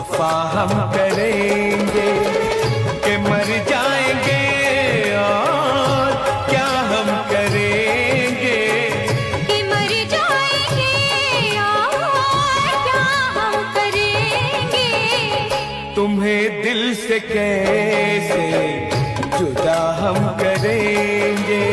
वफा हम करेंगे कि मर जाएंगे और क्या हम करेंगे, कि मर जाएंगे और क्या हम करेंगे। तुम्हें दिल से कैसे जुदा हम करेंगे।